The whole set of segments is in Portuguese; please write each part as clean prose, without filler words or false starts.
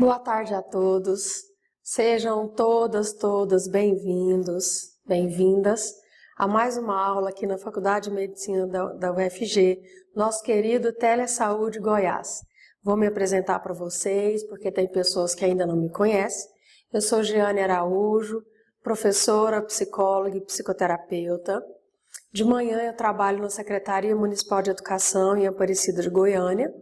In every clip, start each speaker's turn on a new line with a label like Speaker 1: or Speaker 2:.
Speaker 1: Boa tarde a todos. Sejam todas bem-vindos, bem-vindas a mais uma aula aqui na Faculdade de Medicina da UFG, nosso querido Telesaúde Goiás. Vou me apresentar para vocês, porque tem pessoas que ainda não me conhecem. Eu sou Giane Araújo, professora, psicóloga e psicoterapeuta. De manhã eu trabalho na Secretaria Municipal de Educação em Aparecida de Goiânia.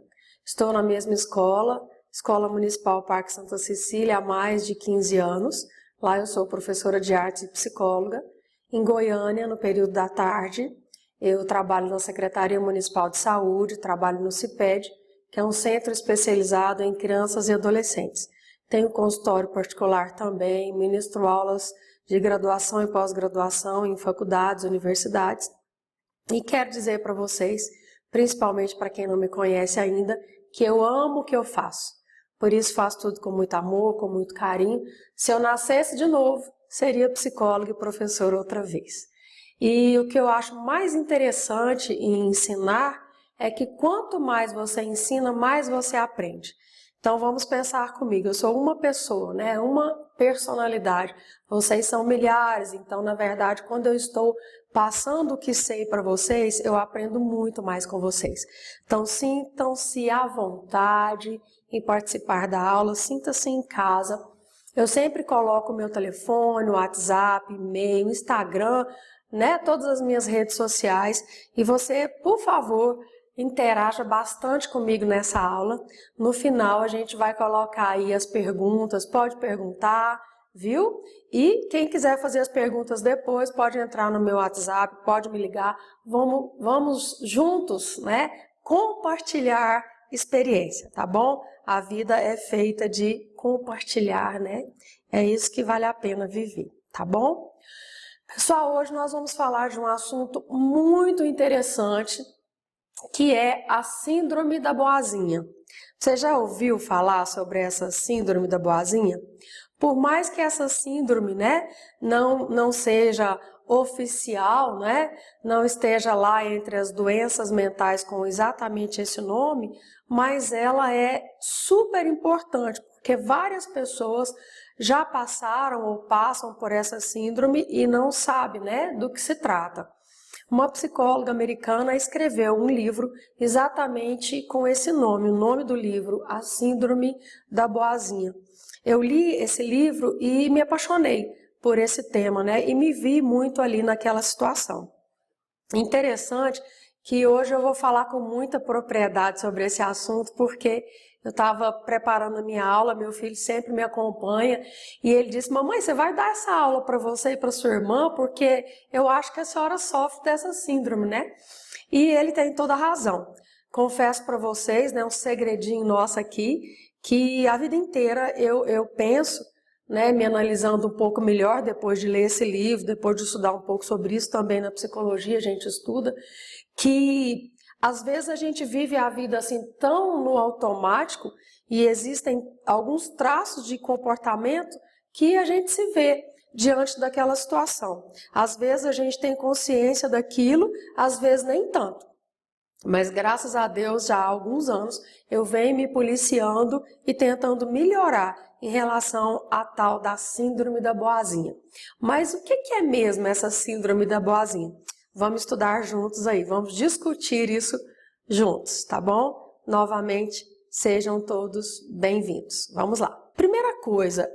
Speaker 1: Estou na mesma escola, Escola Municipal Parque Santa Cecília, há mais de 15 anos. Lá eu sou professora de artes e psicóloga. Em Goiânia, no período da tarde, eu trabalho na Secretaria Municipal de Saúde, trabalho no CIPED, que é um centro especializado em crianças e adolescentes. Tenho consultório particular também, ministro aulas de graduação e pós-graduação em faculdades, universidades. E quero dizer para vocês, principalmente para quem não me conhece ainda, que eu amo o que eu faço. Por isso faço tudo com muito amor, com muito carinho. Se eu nascesse de novo, seria psicóloga e professora outra vez. E o que eu acho mais interessante em ensinar é que quanto mais você ensina, mais você aprende. Então vamos pensar comigo, eu sou uma pessoa, né? Uma personalidade. Vocês são milhares, então na verdade quando eu estou passando o que sei para vocês, eu aprendo muito mais com vocês. Então sintam-se à vontade em participar da aula, sinta-se em casa. Eu sempre coloco o meu telefone, o WhatsApp, e-mail, Instagram, né? Todas as minhas redes sociais. E você, por favor, interaja bastante comigo nessa aula. No final a gente vai colocar aí as perguntas, pode perguntar, viu? E quem quiser fazer as perguntas depois pode entrar no meu WhatsApp, pode me ligar. Vamos juntos, né? Compartilhar experiência, tá bom? A vida é feita de compartilhar, né? É isso que vale a pena viver, tá bom? Pessoal, hoje nós vamos falar de um assunto muito interessante, que é a síndrome da boazinha. Você já ouviu falar sobre essa síndrome da boazinha? Por mais que essa síndrome, né, não seja oficial, né, não esteja lá entre as doenças mentais com exatamente esse nome, mas ela é super importante, porque várias pessoas já passaram ou passam por essa síndrome e não sabem, né, do que se trata. Uma psicóloga americana escreveu um livro exatamente com esse nome, o nome do livro, A Síndrome da Boazinha. Eu li esse livro e me apaixonei por esse tema, né? E me vi muito ali naquela situação. Interessante que hoje eu vou falar com muita propriedade sobre esse assunto, porque eu estava preparando a minha aula, meu filho sempre me acompanha, e ele disse: mamãe, você vai dar essa aula para você e para sua irmã, porque eu acho que a senhora sofre dessa síndrome, né? E ele tem toda a razão. Confesso para vocês, né, um segredinho nosso aqui, que a vida inteira eu penso, né, me analisando um pouco melhor depois de ler esse livro, depois de estudar um pouco sobre isso também na psicologia, a gente estuda, que às vezes a gente vive a vida assim tão no automático e existem alguns traços de comportamento que a gente se vê diante daquela situação. Às vezes a gente tem consciência daquilo, às vezes nem tanto. Mas graças a Deus, já há alguns anos, eu venho me policiando e tentando melhorar em relação à tal da síndrome da boazinha. Mas o que é mesmo essa síndrome da boazinha? Vamos estudar juntos aí, vamos discutir isso juntos, tá bom? Novamente, sejam todos bem-vindos. Vamos lá. Primeira coisa,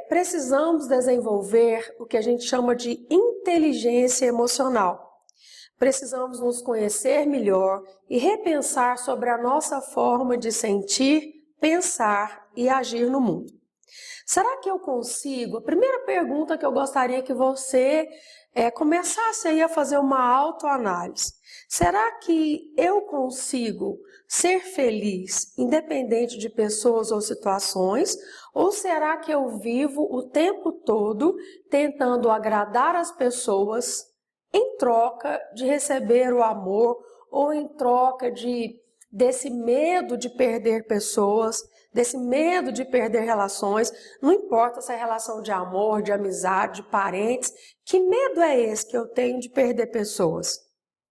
Speaker 1: precisamos desenvolver o que a gente chama de inteligência emocional. Precisamos nos conhecer melhor e repensar sobre a nossa forma de sentir, pensar e agir no mundo. Será que eu consigo? A primeira pergunta que eu gostaria que você começasse aí a fazer uma autoanálise. Será que eu consigo ser feliz independente de pessoas ou situações? Ou será que eu vivo o tempo todo tentando agradar as pessoas em troca de receber o amor ou em troca desse medo de perder pessoas, desse medo de perder relações, não importa se é relação de amor, de amizade, de parentes, que medo é esse que eu tenho de perder pessoas,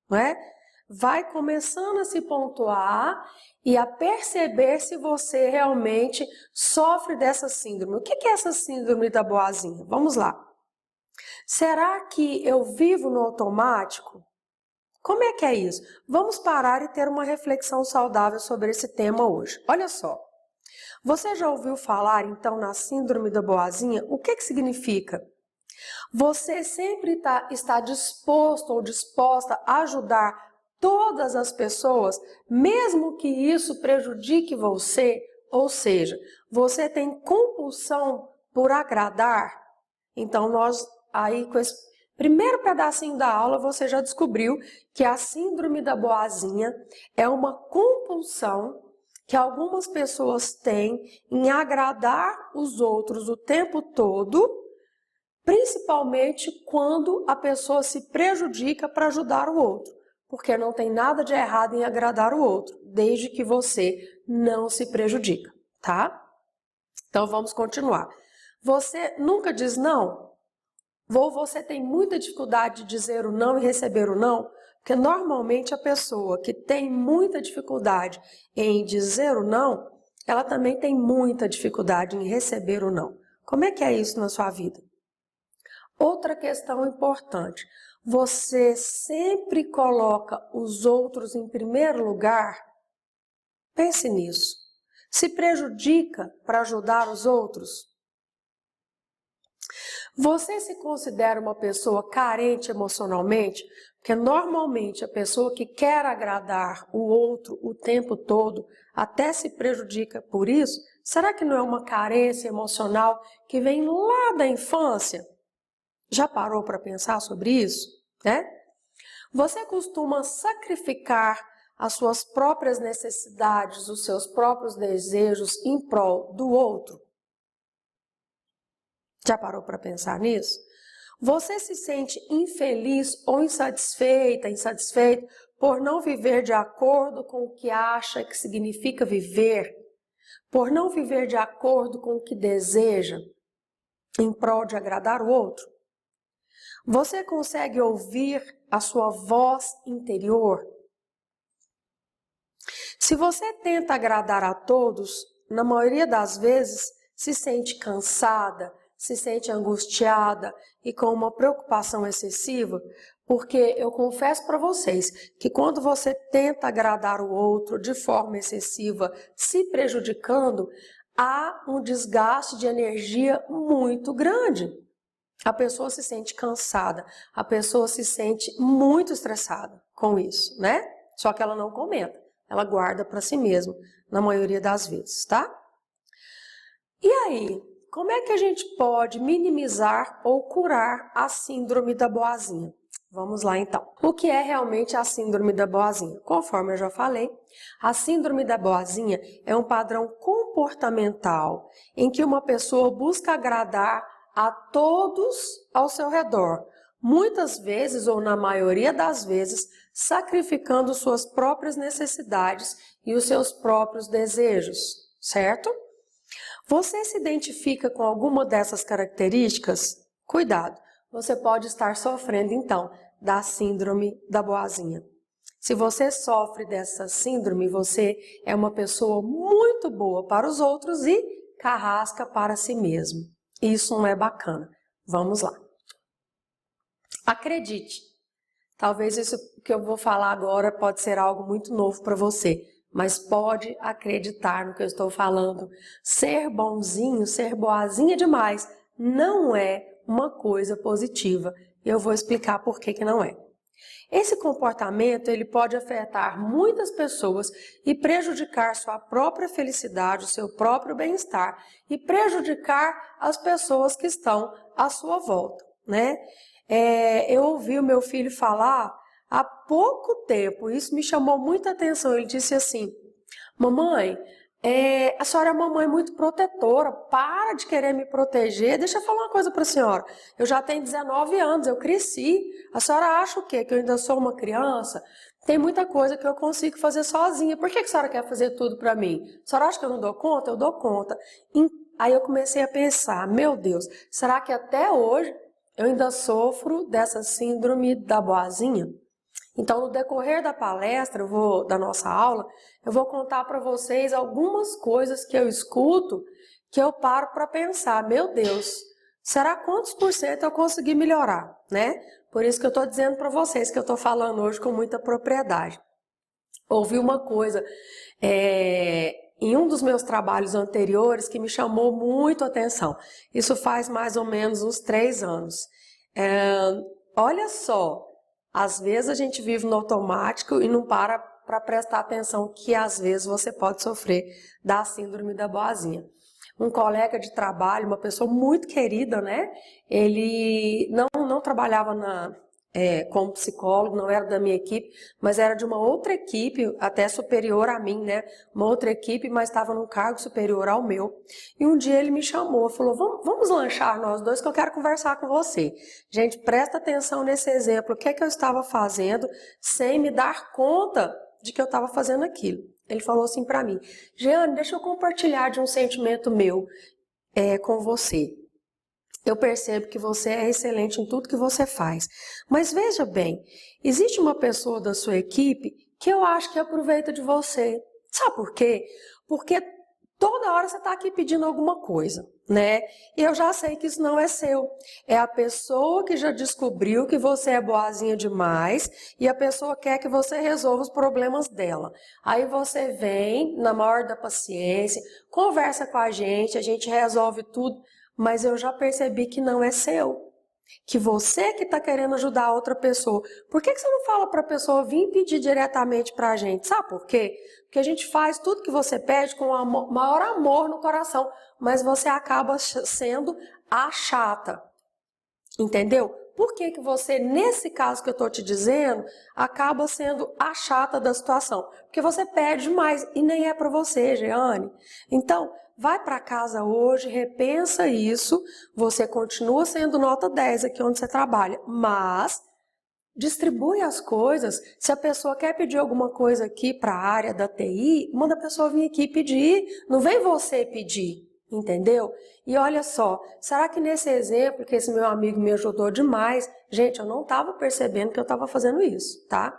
Speaker 1: não é? vai começando a se pontuar e a perceber se você realmente sofre dessa síndrome. O que é essa síndrome da boazinha? Vamos lá. Será que eu vivo no automático? Como é que é isso? Vamos parar e ter uma reflexão saudável sobre esse tema hoje. Olha só. Você já ouviu falar, então, na síndrome da boazinha? O que significa? Você sempre está disposto ou disposta a ajudar todas as pessoas, mesmo que isso prejudique você, ou seja, você tem compulsão por agradar. Então, nós aí com esse primeiro pedacinho da aula, você já descobriu que a síndrome da boazinha é uma compulsão que algumas pessoas têm em agradar os outros o tempo todo, principalmente quando a pessoa se prejudica para ajudar o outro, porque não tem nada de errado em agradar o outro, desde que você não se prejudica, tá? Então vamos continuar. Você nunca diz não? Ou você tem muita dificuldade de dizer o não e receber o não? Porque normalmente a pessoa que tem muita dificuldade em dizer o não, ela também tem muita dificuldade em receber o não. Como é que é isso na sua vida? Outra questão importante, você sempre coloca os outros em primeiro lugar? Pense nisso. Se prejudica para ajudar os outros? Você se considera uma pessoa carente emocionalmente? Porque normalmente a pessoa que quer agradar o outro o tempo todo até se prejudica por isso. Será que não é uma carência emocional que vem lá da infância? Já parou para pensar sobre isso, né? Você costuma sacrificar as suas próprias necessidades, os seus próprios desejos em prol do outro? Já parou para pensar nisso? Você se sente infeliz ou insatisfeito por não viver de acordo com o que acha que significa viver? Por não viver de acordo com o que deseja em prol de agradar o outro? Você consegue ouvir a sua voz interior? Se você tenta agradar a todos, na maioria das vezes se sente cansada, se sente angustiada e com uma preocupação excessiva, porque eu confesso para vocês que quando você tenta agradar o outro de forma excessiva, se prejudicando, há um desgaste de energia muito grande. A pessoa se sente cansada, a pessoa se sente muito estressada com isso, né? Só que ela não comenta, ela guarda para si mesma, na maioria das vezes, tá? E aí, como é que a gente pode minimizar ou curar a síndrome da boazinha? Vamos lá então. O que é realmente a síndrome da boazinha? Conforme eu já falei, a síndrome da boazinha é um padrão comportamental em que uma pessoa busca agradar a todos ao seu redor, muitas vezes ou na maioria das vezes, sacrificando suas próprias necessidades e os seus próprios desejos, certo? Você se identifica com alguma dessas características? Cuidado, você pode estar sofrendo então da síndrome da boazinha. Se você sofre dessa síndrome, você é uma pessoa muito boa para os outros e carrasca para si mesmo. Isso não é bacana. Vamos lá. Acredite, talvez isso que eu vou falar agora pode ser algo muito novo para você, mas pode acreditar no que eu estou falando. Ser bonzinho, ser boazinha demais não é uma coisa positiva. Eu vou explicar por que não é. Esse comportamento ele pode afetar muitas pessoas e prejudicar sua própria felicidade, o seu próprio bem-estar e prejudicar as pessoas que estão à sua volta, né? Eu ouvi o meu filho falar há pouco tempo, isso me chamou muita atenção. Ele disse assim: mamãe, a senhora é uma mãe muito protetora, para de querer me proteger. Deixa eu falar uma coisa para a senhora, eu já tenho 19 anos, eu cresci, a senhora acha o quê? Que eu ainda sou uma criança? Tem muita coisa que eu consigo fazer sozinha, por que a senhora quer fazer tudo para mim? A senhora acha que eu não dou conta? Eu dou conta. Aí eu comecei a pensar, meu Deus, será que até hoje eu ainda sofro dessa síndrome da boazinha? Então, no decorrer da palestra, da nossa aula, eu vou contar para vocês algumas coisas que eu escuto, que eu paro para pensar, meu Deus, será quantos por cento eu consegui melhorar, né? Por isso que eu estou dizendo para vocês que eu estou falando hoje com muita propriedade. Ouvi uma coisa em um dos meus trabalhos anteriores que me chamou muito a atenção. Isso faz mais ou menos uns 3 anos. Olha só, às vezes a gente vive no automático e não para prestar atenção que às vezes você pode sofrer da síndrome da boazinha. Um colega de trabalho, uma pessoa muito querida, né? Ele não trabalhava como psicólogo, não era da minha equipe, mas era de uma outra equipe, até superior a mim, né? Uma outra equipe, mas estava num cargo superior ao meu. E um dia ele me chamou, falou, vamos lanchar nós dois que eu quero conversar com você. Gente, presta atenção nesse exemplo, o que é que eu estava fazendo sem me dar conta de que eu estava fazendo aquilo. Ele falou assim para mim, Jeane, deixa eu compartilhar de um sentimento meu com você. Eu percebo que você é excelente em tudo que você faz. Mas veja bem, existe uma pessoa da sua equipe que eu acho que aproveita de você. Sabe por quê? Porque toda hora você está aqui pedindo alguma coisa, né? E eu já sei que isso não é seu. É a pessoa que já descobriu que você é boazinha demais e a pessoa quer que você resolva os problemas dela. Aí você vem, na maior da paciência, conversa com a gente resolve tudo. Mas eu já percebi que não é seu, que você que está querendo ajudar a outra pessoa. Por que você não fala para a pessoa vir pedir diretamente para a gente? Sabe por quê? Porque a gente faz tudo que você pede com o maior amor no coração, mas você acaba sendo a chata, entendeu? Por que você, nesse caso que eu estou te dizendo, acaba sendo a chata da situação? Porque você pede demais e nem é para você, Jeane. Então, vai para casa hoje, repensa isso, você continua sendo nota 10 aqui onde você trabalha, mas distribui as coisas. Se a pessoa quer pedir alguma coisa aqui para a área da TI, manda a pessoa vir aqui pedir, não vem você pedir. Entendeu? E olha só, será que nesse exemplo que esse meu amigo me ajudou demais, gente, eu não estava percebendo que eu estava fazendo isso, tá?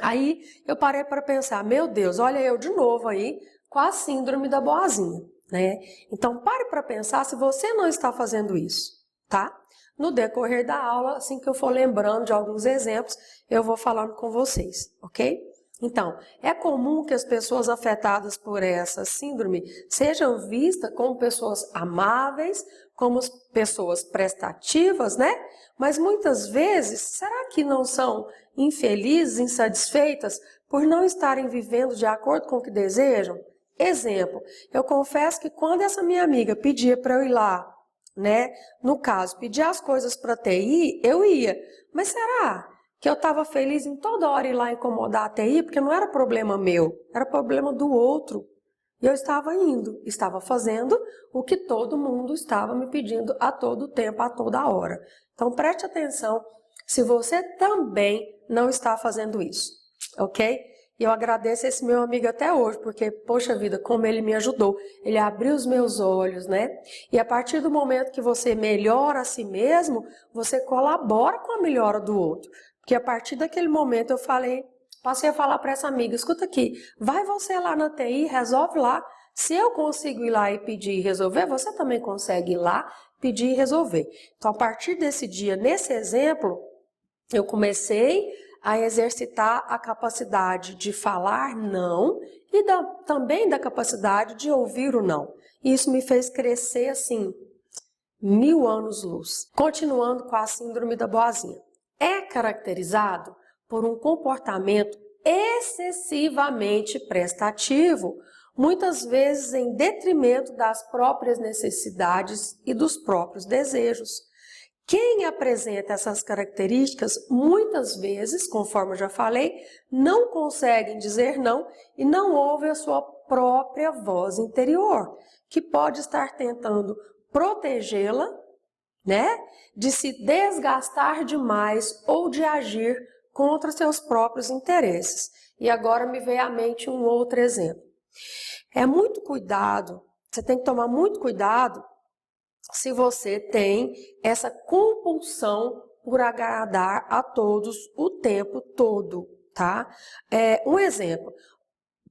Speaker 1: Aí eu parei para pensar, meu Deus, olha eu de novo aí com a síndrome da boazinha, né? Então pare para pensar se você não está fazendo isso, tá? No decorrer da aula, assim que eu for lembrando de alguns exemplos, eu vou falando com vocês, ok? Então, é comum que as pessoas afetadas por essa síndrome sejam vistas como pessoas amáveis, como pessoas prestativas, né? Mas muitas vezes, será que não são infelizes, insatisfeitas por não estarem vivendo de acordo com o que desejam? Exemplo, eu confesso que quando essa minha amiga pedia para eu ir lá, né? No caso, pedir as coisas para TI, eu ia. Mas será que eu estava feliz em toda hora ir lá incomodar a TI? Porque não era problema meu, era problema do outro. E eu estava indo, estava fazendo o que todo mundo estava me pedindo a todo tempo, a toda hora. Então preste atenção se você também não está fazendo isso, ok? E eu agradeço esse meu amigo até hoje, porque, poxa vida, como ele me ajudou. Ele abriu os meus olhos, né? E a partir do momento que você melhora a si mesmo, você colabora com a melhora do outro. Porque a partir daquele momento eu passei a falar para essa amiga, escuta aqui, vai você lá na TI, resolve lá. Se eu consigo ir lá e pedir e resolver, você também consegue ir lá, pedir e resolver. Então, a partir desse dia, nesse exemplo, eu comecei a exercitar a capacidade de falar não e também da capacidade de ouvir o não. Isso me fez crescer assim, 1000 anos-luz. Continuando com a síndrome da boazinha. É caracterizado por um comportamento excessivamente prestativo, muitas vezes em detrimento das próprias necessidades e dos próprios desejos. Quem apresenta essas características, muitas vezes, conforme eu já falei, não conseguem dizer não e não ouvem a sua própria voz interior, que pode estar tentando protegê-la, né, de se desgastar demais ou de agir contra seus próprios interesses. E agora me veio à mente um outro exemplo. É muito cuidado, você tem que tomar muito cuidado se você tem essa compulsão por agradar a todos o tempo todo, tá? Um exemplo,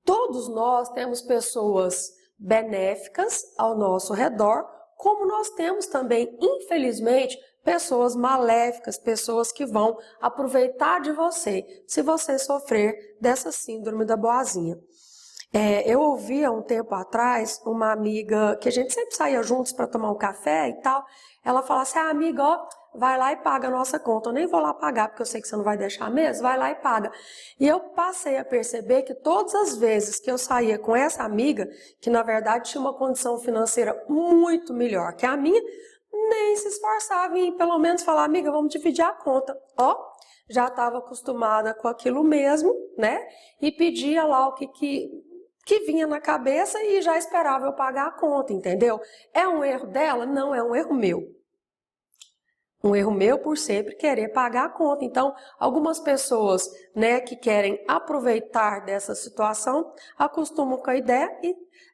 Speaker 1: todos nós temos pessoas benéficas ao nosso redor, como nós temos também, infelizmente, pessoas maléficas, pessoas que vão aproveitar de você, se você sofrer dessa síndrome da boazinha. Eu ouvi há um tempo atrás uma amiga, que a gente sempre saía juntos para tomar um café e tal, ela falava assim, amiga, ó, vai lá e paga a nossa conta, eu nem vou lá pagar porque eu sei que você não vai deixar mesmo, vai lá e paga. E eu passei a perceber que todas as vezes que eu saía com essa amiga, que na verdade tinha uma condição financeira muito melhor que a minha, nem se esforçava em pelo menos falar, amiga, vamos dividir a conta, ó. Já estava acostumada com aquilo mesmo, né? E pedia lá o que vinha na cabeça e já esperava eu pagar a conta, entendeu? É um erro dela? Não, é um erro meu. Um erro meu por sempre querer pagar a conta. Então, algumas pessoas, né, que querem aproveitar dessa situação, acostumam com a ideia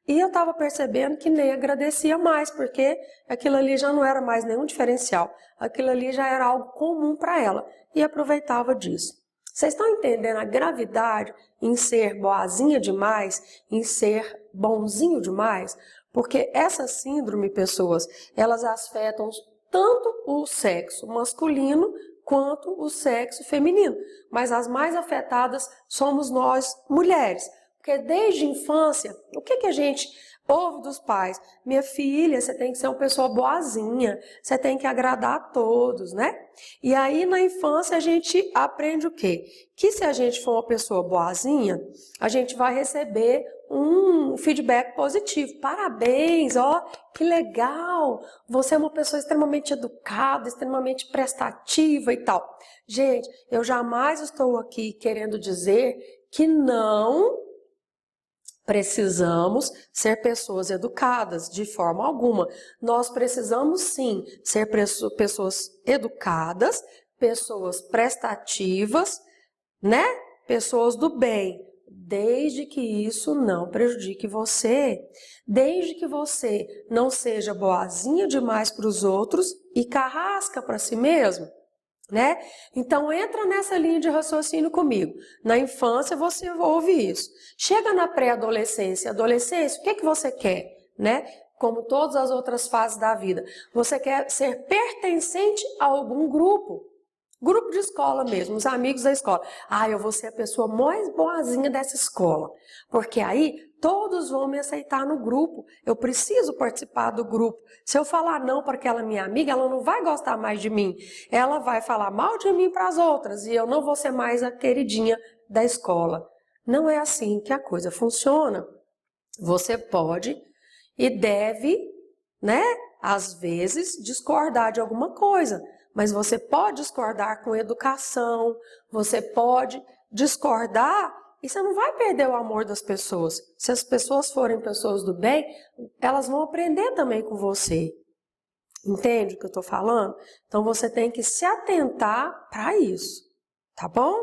Speaker 1: e eu estava percebendo que nem agradecia mais, porque aquilo ali já não era mais nenhum diferencial. Aquilo ali já era algo comum para ela e aproveitava disso. Vocês estão entendendo a gravidade em ser boazinha demais, em ser bonzinho demais? Porque essa síndrome, pessoas, elas afetam tanto o sexo masculino quanto o sexo feminino. Mas as mais afetadas somos nós, mulheres. Porque desde a infância, o que a gente ouve dos pais? Minha filha, você tem que ser uma pessoa boazinha, você tem que agradar a todos, né? E aí na infância a gente aprende o quê? Que se a gente for uma pessoa boazinha, a gente vai receber um feedback positivo. Parabéns, ó, que legal, você é uma pessoa extremamente educada, extremamente prestativa e tal. Gente, eu jamais estou aqui querendo dizer que não precisamos ser pessoas educadas, de forma alguma. Nós precisamos sim ser pessoas educadas, pessoas prestativas, né? Pessoas do bem, desde que isso não prejudique você, desde que você não seja boazinha demais para os outros e carrasca para si mesmo. Né? Então entra nessa linha de raciocínio comigo. Na infância você ouve isso. Chega na pré-adolescência, adolescência, o que você quer, né? Como todas as outras fases da vida. Você quer ser pertencente a algum grupo. Grupo de escola mesmo, os amigos da escola. Eu vou ser a pessoa mais boazinha dessa escola. Porque aí todos vão me aceitar no grupo. Eu preciso participar do grupo. Se eu falar não para aquela minha amiga, ela não vai gostar mais de mim. Ela vai falar mal de mim para as outras e eu não vou ser mais a queridinha da escola. Não é assim que a coisa funciona. Você pode e deve, né, às vezes, discordar de alguma coisa. Mas você pode discordar com educação, você pode discordar e você não vai perder o amor das pessoas. Se as pessoas forem pessoas do bem, elas vão aprender também com você. Entende o que eu estou falando? Então você tem que se atentar para isso, tá bom?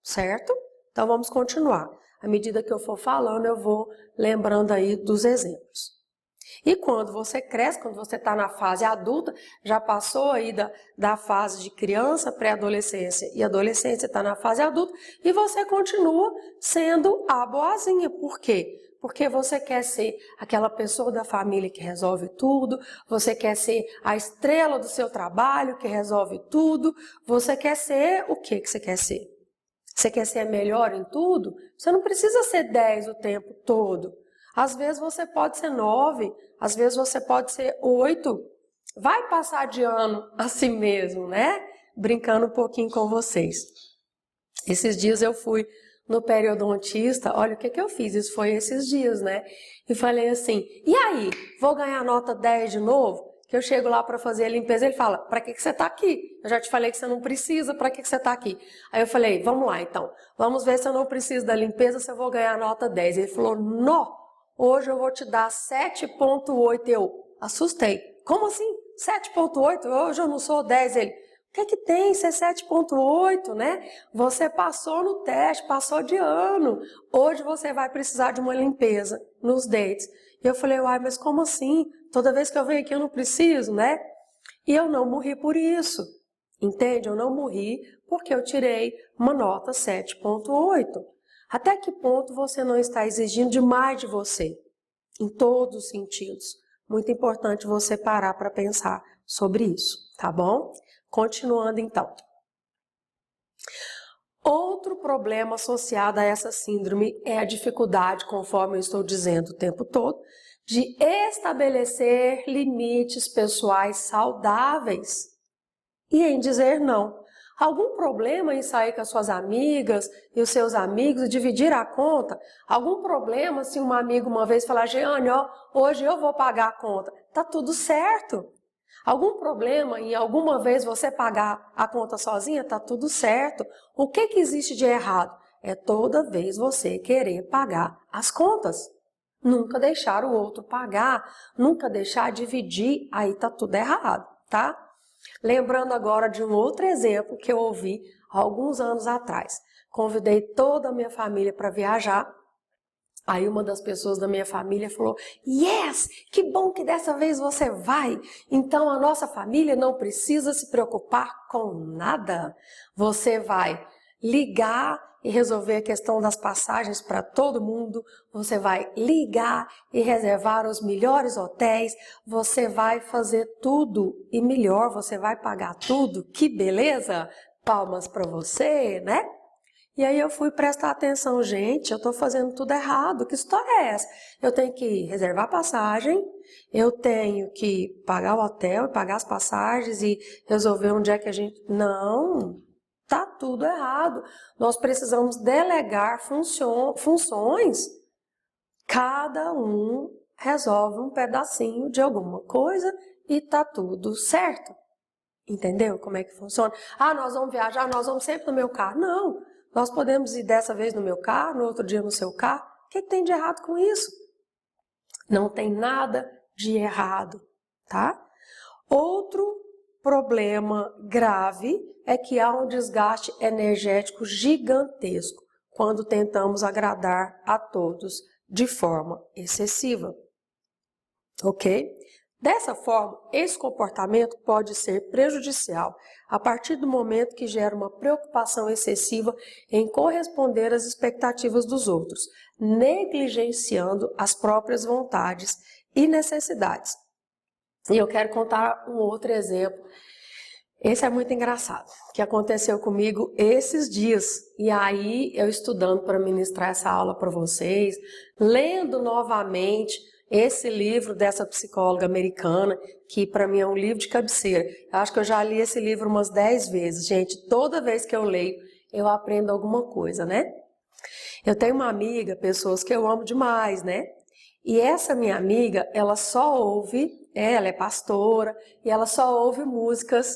Speaker 1: Certo? Então vamos continuar. À medida que eu for falando, eu vou lembrando aí dos exemplos. E quando você cresce, quando você está na fase adulta, já passou aí da fase de criança, pré-adolescência e adolescência, está na fase adulta, e você continua sendo a boazinha. Por quê? Porque você quer ser aquela pessoa da família que resolve tudo, você quer ser a estrela do seu trabalho que resolve tudo, você quer ser o que você quer ser? Você quer ser melhor em tudo? Você não precisa ser 10 o tempo todo. Às vezes você pode ser 9, às vezes você pode ser 8. Vai passar de ano assim mesmo, né? Brincando um pouquinho com vocês. Esses dias eu fui no periodontista, olha o que eu fiz, isso foi esses dias, né? E falei assim, e aí, vou ganhar nota 10 de novo? Que eu chego lá para fazer a limpeza, ele fala, para que você está aqui? Eu já te falei que você não precisa, para que você está aqui? Aí eu falei, vamos lá então, vamos ver se eu não preciso da limpeza, se eu vou ganhar nota 10. Ele falou, não! Hoje eu vou te dar 7,8. Eu assustei. Como assim? 7,8? Hoje eu não sou 10. Ele, o que tem? Isso é 7,8, né? Você passou no teste, passou de ano. Hoje você vai precisar de uma limpeza nos dentes. E eu falei, uai, mas como assim? Toda vez que eu venho aqui eu não preciso, né? E eu não morri por isso. Entende? Eu não morri porque eu tirei uma nota 7,8. Até que ponto você não está exigindo demais de você? Em todos os sentidos. Muito importante você parar para pensar sobre isso, tá bom? Continuando então. Outro problema associado a essa síndrome é a dificuldade, conforme eu estou dizendo o tempo todo, de estabelecer limites pessoais saudáveis e em dizer não. Algum problema em sair com as suas amigas e os seus amigos e dividir a conta? Algum problema se um amigo uma vez falar, Jeane, ó, hoje eu vou pagar a conta? Tá tudo certo. Algum problema em alguma vez você pagar a conta sozinha? Tá tudo certo. O que existe de errado? É toda vez você querer pagar as contas. Nunca deixar o outro pagar, nunca deixar dividir, aí tá tudo errado, tá? Lembrando agora de um outro exemplo que eu ouvi há alguns anos atrás. Convidei toda a minha família para viajar. Aí uma das pessoas da minha família falou, yes, que bom que dessa vez você vai. Então a nossa família não precisa se preocupar com nada. Você vai ligar e resolver a questão das passagens para todo mundo. Você vai ligar e reservar os melhores hotéis. Você vai fazer tudo e melhor, você vai pagar tudo. Que beleza! Palmas para você, né? E aí eu fui prestar atenção, gente, eu estou fazendo tudo errado, que história é essa? Eu tenho que reservar a passagem, eu tenho que pagar o hotel, pagar as passagens e resolver onde é que a gente... Não, tá tudo errado. Nós precisamos delegar funções. Cada um resolve um pedacinho de alguma coisa e tá tudo certo. Entendeu como é que funciona? Ah, nós vamos viajar, nós vamos sempre no meu carro. Não. Nós podemos ir dessa vez no meu carro, no outro dia no seu carro. O que tem de errado com isso? Não tem nada de errado, tá? Outro problema grave é que há um desgaste energético gigantesco quando tentamos agradar a todos de forma excessiva, ok? Dessa forma, esse comportamento pode ser prejudicial a partir do momento que gera uma preocupação excessiva em corresponder às expectativas dos outros, negligenciando as próprias vontades e necessidades. E eu quero contar um outro exemplo. Esse é muito engraçado, que aconteceu comigo esses dias. E aí, eu estudando para ministrar essa aula para vocês, lendo novamente esse livro dessa psicóloga americana, que para mim é um livro de cabeceira. Eu acho que eu já li esse livro umas 10 vezes. Gente, toda vez que eu leio, eu aprendo alguma coisa, né? Eu tenho uma amiga, pessoas que eu amo demais, né? E essa minha amiga, ela só ouve, ela é pastora, e ela só ouve músicas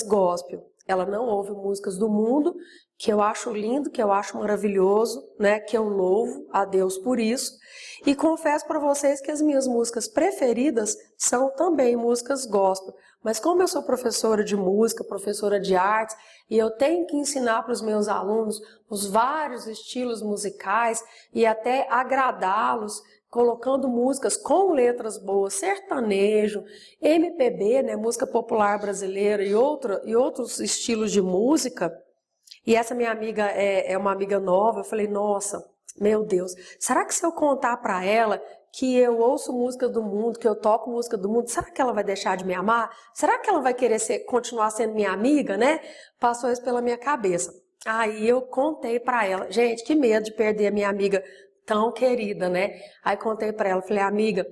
Speaker 1: gospel. Ela não ouve músicas do mundo, que eu acho lindo, que eu acho maravilhoso, né? Que eu louvo a Deus por isso. E confesso para vocês que as minhas músicas preferidas são também músicas gospel. Mas como eu sou professora de música, professora de artes, e eu tenho que ensinar para os meus alunos os vários estilos musicais e até agradá-los, colocando músicas com letras boas, sertanejo, MPB, né, música popular brasileira e outros estilos de música. E essa minha amiga é uma amiga nova, eu falei, nossa, meu Deus, será que se eu contar para ela que eu ouço música do mundo, que eu toco música do mundo, será que ela vai deixar de me amar? Será que ela vai querer continuar sendo minha amiga, né? Passou isso pela minha cabeça. Aí eu contei para ela, gente, que medo de perder a minha amiga tão querida, né? Aí contei para ela, falei, amiga,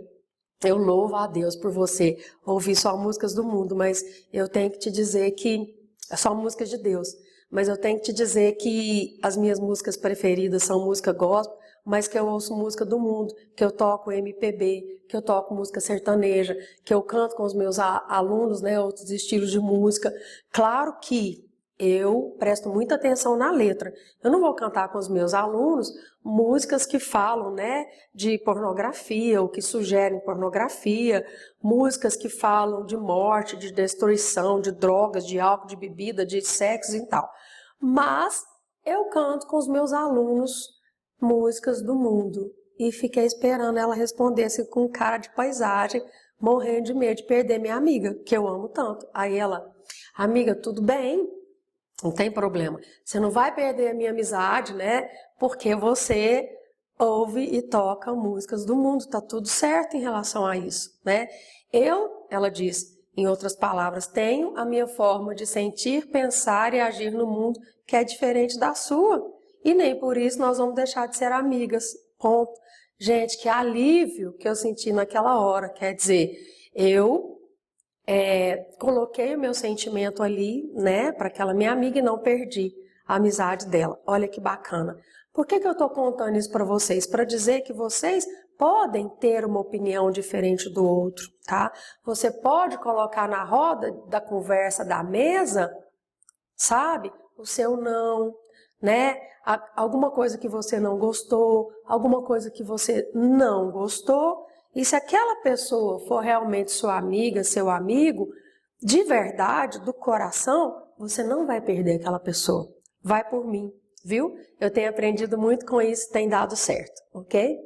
Speaker 1: eu louvo a Deus por você ouvir só músicas do mundo, mas eu tenho que te dizer que é só músicas de Deus. Mas eu tenho que te dizer que as minhas músicas preferidas são música gospel, mas que eu ouço música do mundo, que eu toco MPB, que eu toco música sertaneja, que eu canto com os meus alunos, né, outros estilos de música. Claro que eu presto muita atenção na letra. Eu não vou cantar com os meus alunos músicas que falam, né, de pornografia ou que sugerem pornografia, músicas que falam de morte, de destruição, de drogas, de álcool, de bebida, de sexo e tal. Mas eu canto com os meus alunos músicas do mundo e fiquei esperando ela respondesse com cara de paisagem, morrendo de medo de perder minha amiga, que eu amo tanto. Aí ela, amiga, tudo bem, não tem problema. Você não vai perder a minha amizade, né? Porque você ouve e toca músicas do mundo, tá tudo certo em relação a isso, né? Ela diz, em outras palavras, tenho a minha forma de sentir, pensar e agir no mundo que é diferente da sua. E nem por isso nós vamos deixar de ser amigas. Ponto. Gente, que alívio que eu senti naquela hora. Quer dizer, eu coloquei o meu sentimento ali, né, para aquela minha amiga e não perdi a amizade dela. Olha que bacana. Por que eu estou contando isso para vocês? Para dizer que vocês podem ter uma opinião diferente do outro, tá? Você pode colocar na roda da conversa da mesa, sabe? O seu não, né? Alguma coisa que você não gostou, alguma coisa que você não gostou. E se aquela pessoa for realmente sua amiga, seu amigo, de verdade, do coração, você não vai perder aquela pessoa. Vai por mim, viu? Eu tenho aprendido muito com isso, tem dado certo, ok?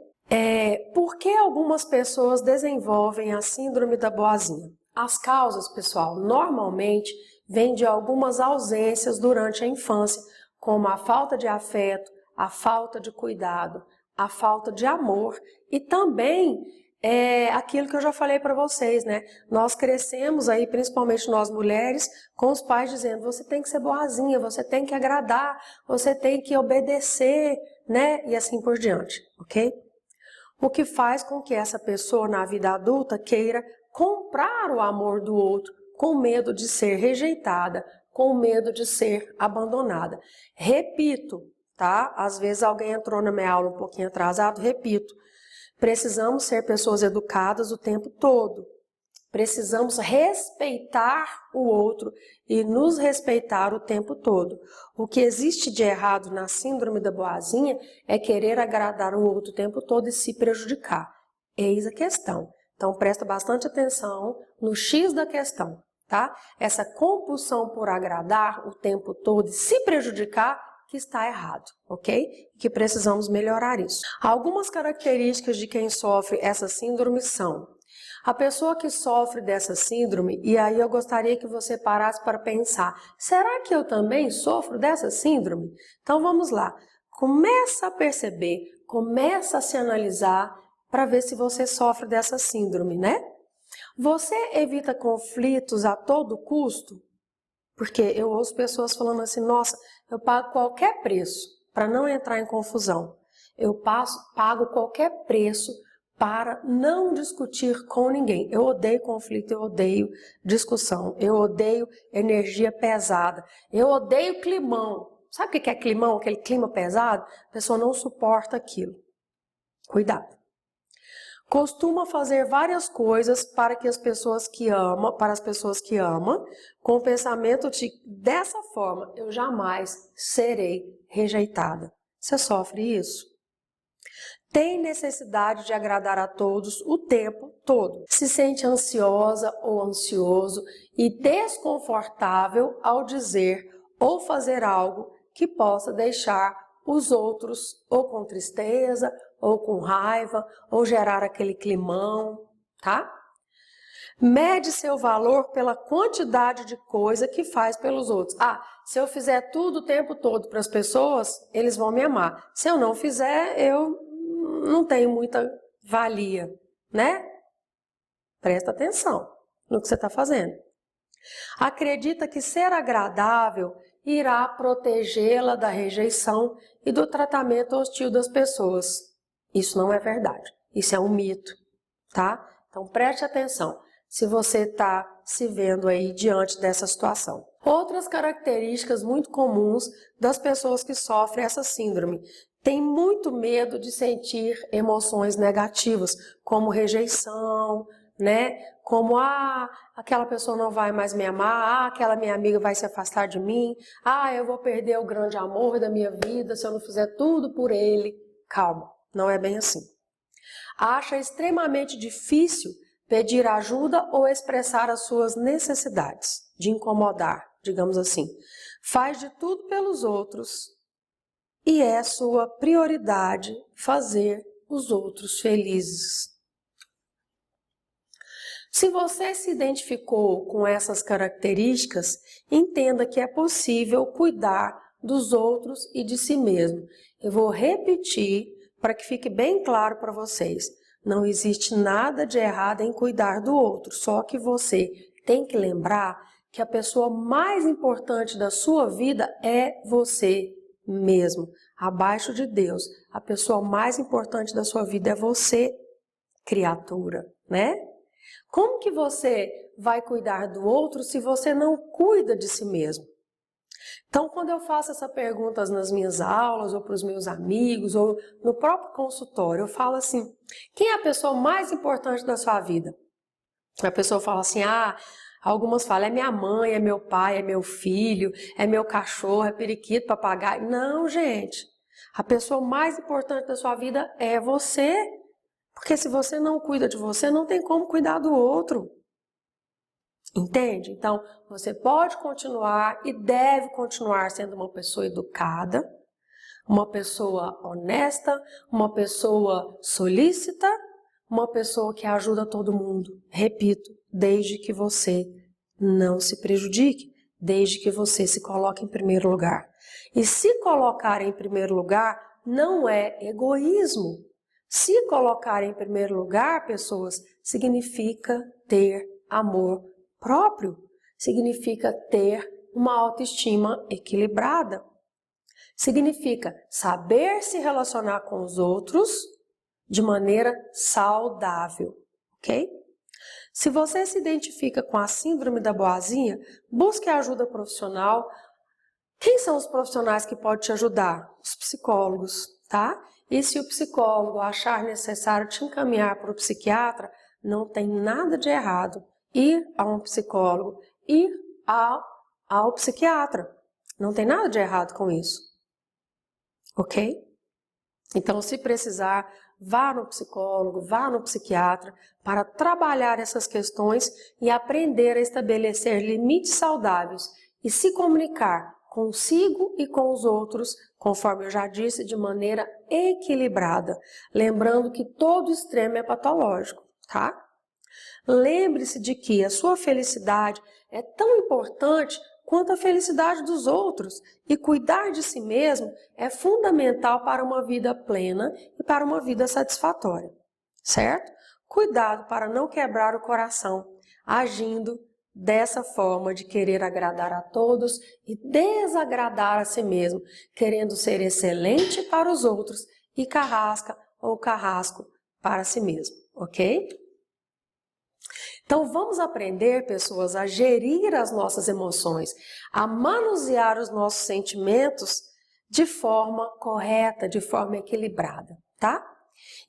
Speaker 1: Por que algumas pessoas desenvolvem a síndrome da boazinha? As causas, pessoal, normalmente vêm de algumas ausências durante a infância, como a falta de afeto, a falta de cuidado, a falta de amor e também aquilo que eu já falei para vocês, né? Nós crescemos aí, principalmente nós mulheres, com os pais dizendo, você tem que ser boazinha, você tem que agradar, você tem que obedecer, né? E assim por diante, ok? O que faz com que essa pessoa na vida adulta queira comprar o amor do outro com medo de ser rejeitada, com medo de ser abandonada. Repito, tá? Às vezes alguém entrou na minha aula um pouquinho atrasado, repito. Precisamos ser pessoas educadas o tempo todo. Precisamos respeitar o outro e nos respeitar o tempo todo. O que existe de errado na síndrome da boazinha é querer agradar o outro o tempo todo e se prejudicar. Eis a questão. Então presta bastante atenção no X da questão, tá? Essa compulsão por agradar o tempo todo e se prejudicar que está errado, ok? Que precisamos melhorar isso. Algumas características de quem sofre essa síndrome são: a pessoa que sofre dessa síndrome, e aí eu gostaria que você parasse para pensar, será que eu também sofro dessa síndrome? Então vamos lá, começa a perceber, começa a se analisar para ver se você sofre dessa síndrome, né? Você evita conflitos a todo custo? Porque eu ouço pessoas falando assim, nossa, eu pago qualquer preço para não entrar em confusão. Eu pago qualquer preço para não discutir com ninguém. Eu odeio conflito, eu odeio discussão, eu odeio energia pesada, eu odeio climão. Sabe o que é climão? Aquele clima pesado? A pessoa não suporta aquilo. Cuidado. Costuma fazer várias coisas para que as pessoas que ama, com o pensamento de dessa forma eu jamais serei rejeitada. Você sofre isso? Tem necessidade de agradar a todos o tempo todo. Se sente ansiosa ou ansioso e desconfortável ao dizer ou fazer algo que possa deixar os outros ou com tristeza, ou com raiva, ou gerar aquele climão, tá? Mede seu valor pela quantidade de coisa que faz pelos outros. Ah, se eu fizer tudo o tempo todo para as pessoas, eles vão me amar. Se eu não fizer, eu não tenho muita valia, né? Presta atenção no que você está fazendo. Acredita que ser agradável irá protegê-la da rejeição e do tratamento hostil das pessoas. Isso não é verdade. Isso é um mito, tá? Então preste atenção se você está se vendo aí diante dessa situação. Outras características muito comuns das pessoas que sofrem essa síndrome. Tem muito medo de sentir emoções negativas, como rejeição, né? Como, aquela pessoa não vai mais me amar, aquela minha amiga vai se afastar de mim, eu vou perder o grande amor da minha vida se eu não fizer tudo por ele. Calma, não é bem assim. Acha extremamente difícil pedir ajuda ou expressar as suas necessidades, de incomodar, digamos assim. Faz de tudo pelos outros e é sua prioridade fazer os outros felizes. Se você se identificou com essas características, entenda que é possível cuidar dos outros e de si mesmo. Eu vou repetir para que fique bem claro para vocês. Não existe nada de errado em cuidar do outro, só que você tem que lembrar que a pessoa mais importante da sua vida é você mesmo. Abaixo de Deus, a pessoa mais importante da sua vida é você, criatura, né? Como que você vai cuidar do outro se você não cuida de si mesmo? Então, quando eu faço essa pergunta nas minhas aulas, ou para os meus amigos, ou no próprio consultório, eu falo assim, quem é a pessoa mais importante da sua vida? A pessoa fala assim, algumas falam, é minha mãe, é meu pai, é meu filho, é meu cachorro, é periquito, papagaio. Não, gente. A pessoa mais importante da sua vida é você. Porque se você não cuida de você, não tem como cuidar do outro. Entende? Então, você pode continuar e deve continuar sendo uma pessoa educada, uma pessoa honesta, uma pessoa solícita, uma pessoa que ajuda todo mundo. Repito, desde que você não se prejudique, desde que você se coloque em primeiro lugar. E se colocar em primeiro lugar não é egoísmo. Se colocar em primeiro lugar, pessoas, significa ter amor próprio, significa ter uma autoestima equilibrada, significa saber se relacionar com os outros de maneira saudável, ok? Se você se identifica com a síndrome da boazinha, busque ajuda profissional. Quem são os profissionais que podem te ajudar? Os psicólogos, tá? E se o psicólogo achar necessário te encaminhar para o psiquiatra, não tem nada de errado ir a um psicólogo, ir ao psiquiatra. Não tem nada de errado com isso. Ok? Então, se precisar, vá no psicólogo, vá no psiquiatra para trabalhar essas questões e aprender a estabelecer limites saudáveis e se comunicar consigo e com os outros, conforme eu já disse, de maneira equilibrada. Lembrando que todo extremo é patológico, tá? Lembre-se de que a sua felicidade é tão importante quanto a felicidade dos outros e cuidar de si mesmo é fundamental para uma vida plena e para uma vida satisfatória, certo? Cuidado para não quebrar o coração, agindo dessa forma de querer agradar a todos e desagradar a si mesmo, querendo ser excelente para os outros e carrasca ou carrasco para si mesmo, ok? Então vamos aprender, pessoas, a gerir as nossas emoções, a manusear os nossos sentimentos de forma correta, de forma equilibrada, tá?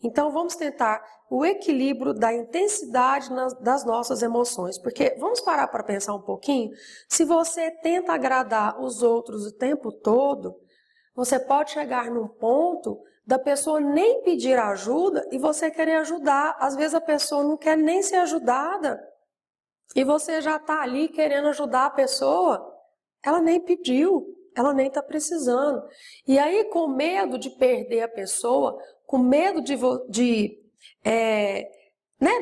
Speaker 1: Então vamos tentar o equilíbrio da intensidade das nossas emoções, porque vamos parar para pensar um pouquinho, se você tenta agradar os outros o tempo todo, você pode chegar num ponto da pessoa nem pedir ajuda e você querer ajudar. Às vezes a pessoa não quer nem ser ajudada e você já está ali querendo ajudar a pessoa, ela nem pediu, ela nem está precisando. E aí, com medo de perder a pessoa, com medo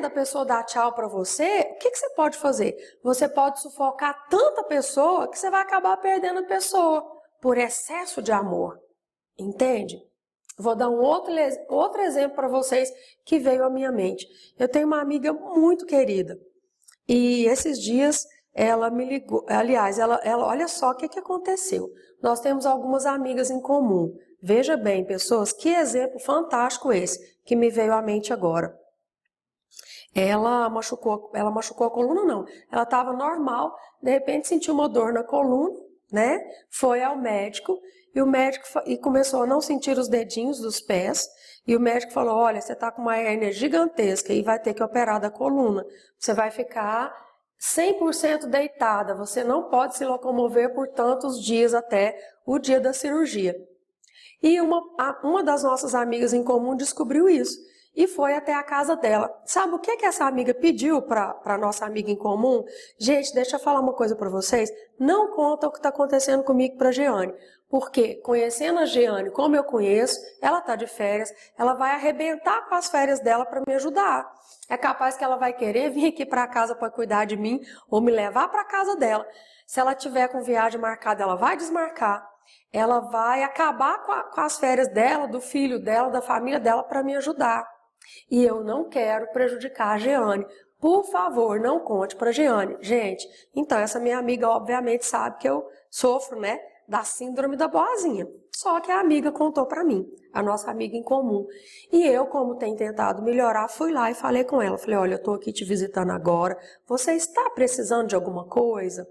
Speaker 1: da pessoa dar tchau para você, o que você pode fazer? Você pode sufocar tanta pessoa que você vai acabar perdendo a pessoa por excesso de amor, entende? Vou dar um outro exemplo para vocês que veio à minha mente. Eu tenho uma amiga muito querida e esses dias ela me ligou, aliás, ela olha só o que aconteceu. Nós temos algumas amigas em comum. Veja bem, pessoas, que exemplo fantástico esse que me veio à mente agora. Ela machucou a coluna, não. Ela estava normal, de repente sentiu uma dor na coluna, né? Foi ao médico e o médico começou a não sentir os dedinhos dos pés. E o médico falou, olha, você está com uma hérnia gigantesca e vai ter que operar da coluna. Você vai ficar 100% deitada, você não pode se locomover por tantos dias até o dia da cirurgia. E uma das nossas amigas em comum descobriu isso. e foi até a casa dela. Sabe o que essa amiga pediu para nossa amiga em comum? Gente, deixa eu falar uma coisa para vocês. Não conta o que está acontecendo comigo para a Jeane. Porque, conhecendo a Jeane como eu conheço, ela está de férias, ela vai arrebentar com as férias dela para me ajudar. É capaz que ela vai querer vir aqui para casa para cuidar de mim ou me levar para casa dela. Se ela tiver com viagem marcada, ela vai desmarcar. Ela vai acabar com as férias dela, do filho dela, da família dela para me ajudar. E eu não quero prejudicar a Jeane. Por favor, não conte para a Jeane. Gente, então essa minha amiga obviamente sabe que eu sofro, né, da síndrome da boazinha. Só que a amiga contou para mim, a nossa amiga em comum. E eu, como tenho tentado melhorar, fui lá e falei com ela. Falei, olha, eu estou aqui te visitando agora. Você está precisando de alguma coisa?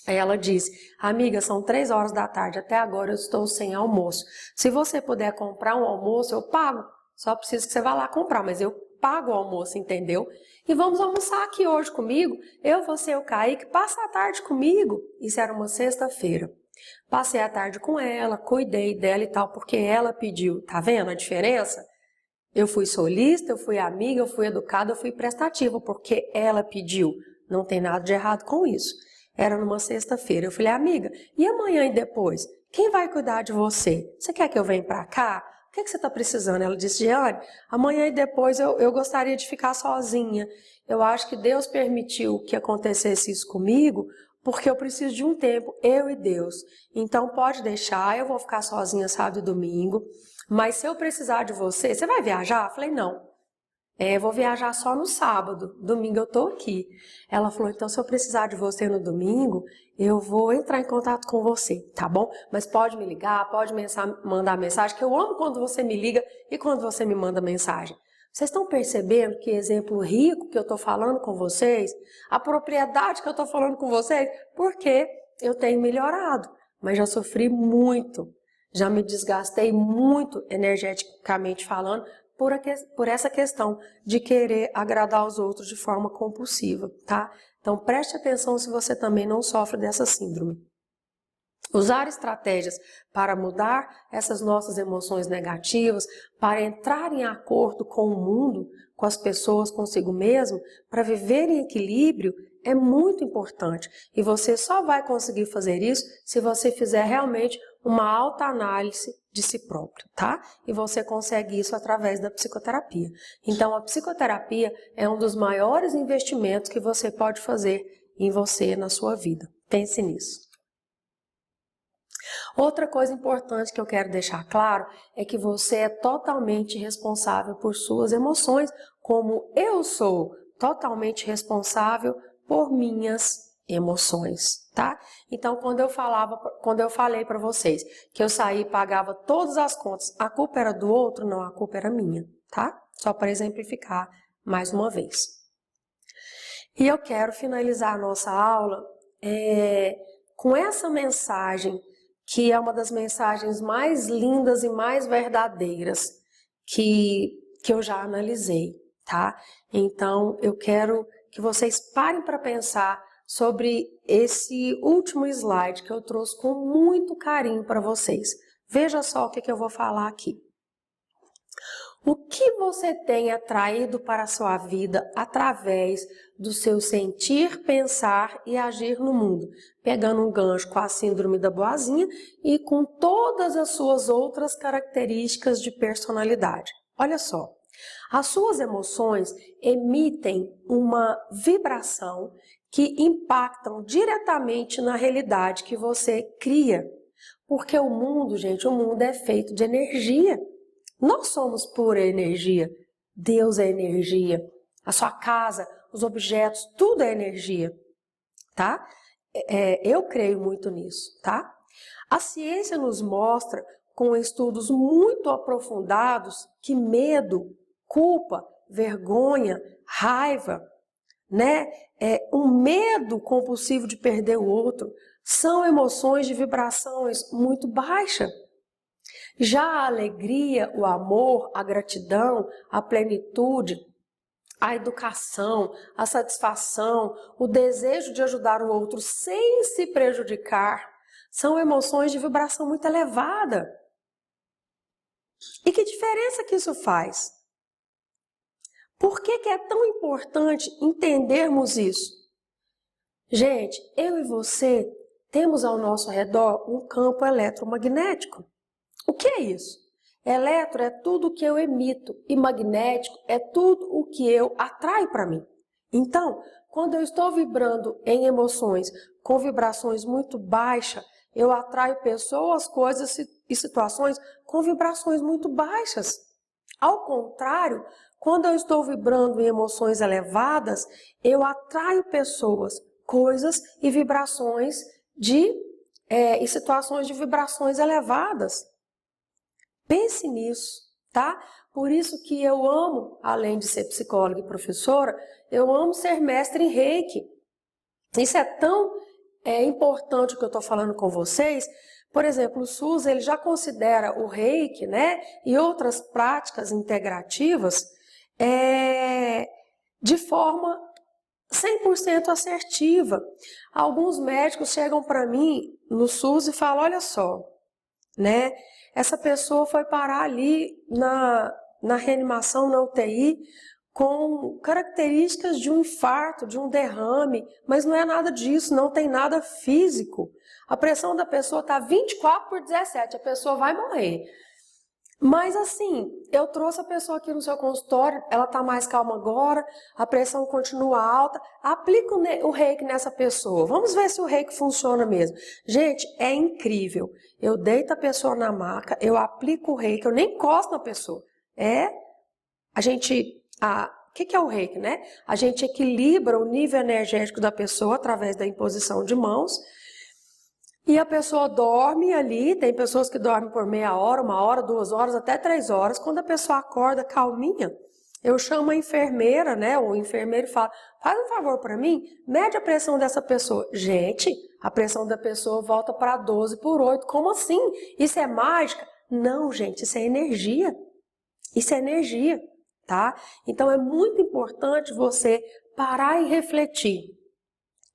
Speaker 1: Aí ela disse, amiga, são 3 horas da tarde, até agora eu estou sem almoço. Se você puder comprar um almoço, eu pago. Só preciso que você vá lá comprar, mas eu pago o almoço, entendeu? E vamos almoçar aqui hoje comigo. Eu, você e o Kaique, passa a tarde comigo. Isso era uma sexta-feira. Passei a tarde com ela, cuidei dela e tal, porque ela pediu. Tá vendo a diferença? Eu fui solícita, eu fui amiga, eu fui educada, eu fui prestativa, porque ela pediu. Não tem nada de errado com isso. Era numa sexta-feira. Eu falei, amiga, e amanhã e depois? Quem vai cuidar de você? Você quer que eu venha pra cá? O que você está precisando? Ela disse, Jeane, amanhã e depois eu gostaria de ficar sozinha. Eu acho que Deus permitiu que acontecesse isso comigo, porque eu preciso de um tempo, eu e Deus. Então pode deixar, eu vou ficar sozinha sábado e domingo. Mas se eu precisar de você, você vai viajar? Eu falei, não. Eu vou viajar só no sábado, domingo eu tô aqui. Ela falou, então se eu precisar de você no domingo, eu vou entrar em contato com você, tá bom? Mas pode me ligar, pode mandar mensagem, que eu amo quando você me liga e quando você me manda mensagem. Vocês estão percebendo que exemplo rico que eu tô falando com vocês? A propriedade que eu tô falando com vocês? Porque eu tenho melhorado, mas já sofri muito. Já me desgastei muito energeticamente falando, por essa questão de querer agradar os outros de forma compulsiva, tá? Então preste atenção se você também não sofre dessa síndrome. Usar estratégias para mudar essas nossas emoções negativas, para entrar em acordo com o mundo, com as pessoas, consigo mesmo, para viver em equilíbrio, é muito importante. E você só vai conseguir fazer isso se você fizer realmente uma autoanálise de si próprio, tá? E você consegue isso através da psicoterapia. Então, a psicoterapia é um dos maiores investimentos que você pode fazer em você, na sua vida. Pense nisso. Outra coisa importante que eu quero deixar claro é que você é totalmente responsável por suas emoções, como eu sou totalmente responsável por minhas emoções, tá? Então, quando eu falei para vocês que eu saí e pagava todas as contas, a culpa era do outro? Não, a culpa era minha, tá? Só para exemplificar mais uma vez. E eu quero finalizar a nossa aula com essa mensagem, que é uma das mensagens mais lindas e mais verdadeiras que eu já analisei, tá? Então, eu quero que vocês parem para pensar sobre esse último slide que eu trouxe com muito carinho para vocês. Veja só o que eu vou falar aqui. O que você tem atraído para a sua vida através do seu sentir, pensar e agir no mundo? Pegando um gancho com a síndrome da boazinha e com todas as suas outras características de personalidade. Olha só, as suas emoções emitem uma vibração que impactam diretamente na realidade que você cria. Porque o mundo, gente, o mundo é feito de energia. Nós somos pura energia. Deus é energia. A sua casa, os objetos, tudo é energia, tá? Eu creio muito nisso, tá? A ciência nos mostra, com estudos muito aprofundados, que medo, culpa, vergonha, raiva, né? Um medo compulsivo de perder o outro, são emoções de vibrações muito baixa. Já a alegria, o amor, a gratidão, a plenitude, a educação, a satisfação, o desejo de ajudar o outro sem se prejudicar, são emoções de vibração muito elevada. E que diferença que isso faz? Por que que é tão importante entendermos isso? Gente, eu e você temos ao nosso redor um campo eletromagnético. O que é isso? Eletro é tudo o que eu emito e magnético é tudo o que eu atraio para mim. Então, quando eu estou vibrando em emoções com vibrações muito baixas, eu atraio pessoas, coisas e situações com vibrações muito baixas. Ao contrário, quando eu estou vibrando em emoções elevadas, eu atraio pessoas, coisas e vibrações e situações de vibrações elevadas. Pense nisso, tá? Por isso que eu amo, além de ser psicóloga e professora, eu amo ser mestre em Reiki. Isso é tão importante o que eu estou falando com vocês. Por exemplo, o SUS ele já considera o Reiki, né, e outras práticas integrativas de forma 100% assertiva. Alguns médicos chegam para mim no SUS e falam, olha só, né, essa pessoa foi parar ali na reanimação, na UTI, com características de um infarto, de um derrame, mas não é nada disso, não tem nada físico. A pressão da pessoa está 24/17, a pessoa vai morrer. Mas assim, eu trouxe a pessoa aqui no seu consultório, ela está mais calma agora, a pressão continua alta, aplica o Reiki nessa pessoa. Vamos ver se o Reiki funciona mesmo. Gente, é incrível. Eu deito a pessoa na maca, eu aplico o Reiki, eu nem encosto na pessoa. O que é o Reiki, né? A gente equilibra o nível energético da pessoa através da imposição de mãos. E a pessoa dorme ali, tem pessoas que dormem por meia hora, 1 hora, 2 horas, até 3 horas. Quando a pessoa acorda calminha, eu chamo a enfermeira, né? O enfermeiro fala, faz um favor para mim, mede a pressão dessa pessoa. Gente, a pressão da pessoa volta para 12/8. Como assim? Isso é mágica? Não, gente, isso é energia. Isso é energia, tá? Então é muito importante você parar e refletir.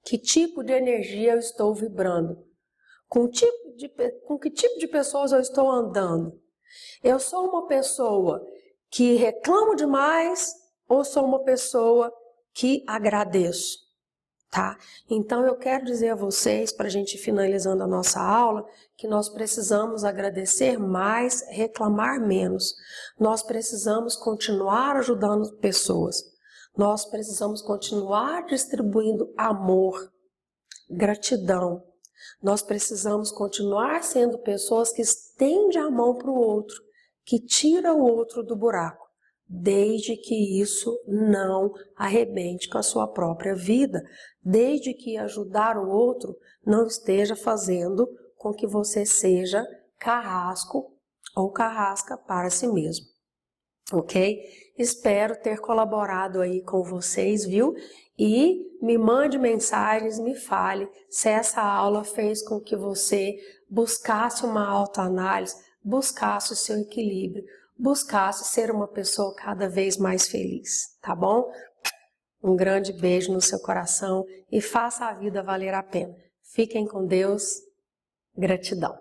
Speaker 1: Que tipo de energia eu estou vibrando? Com que tipo de pessoas eu estou andando? Eu sou uma pessoa que reclamo demais ou sou uma pessoa que agradeço? Tá? Então eu quero dizer a vocês, para a gente ir finalizando a nossa aula, que nós precisamos agradecer mais, reclamar menos. Nós precisamos continuar ajudando pessoas. Nós precisamos continuar distribuindo amor, gratidão. Nós precisamos continuar sendo pessoas que estendem a mão para o outro, que tira o outro do buraco, desde que isso não arrebente com a sua própria vida, desde que ajudar o outro não esteja fazendo com que você seja carrasco ou carrasca para si mesmo. Ok? Espero ter colaborado aí com vocês, viu? E me mande mensagens, me fale se essa aula fez com que você buscasse uma autoanálise, buscasse o seu equilíbrio, buscasse ser uma pessoa cada vez mais feliz, tá bom? Um grande beijo no seu coração e faça a vida valer a pena. Fiquem com Deus. Gratidão.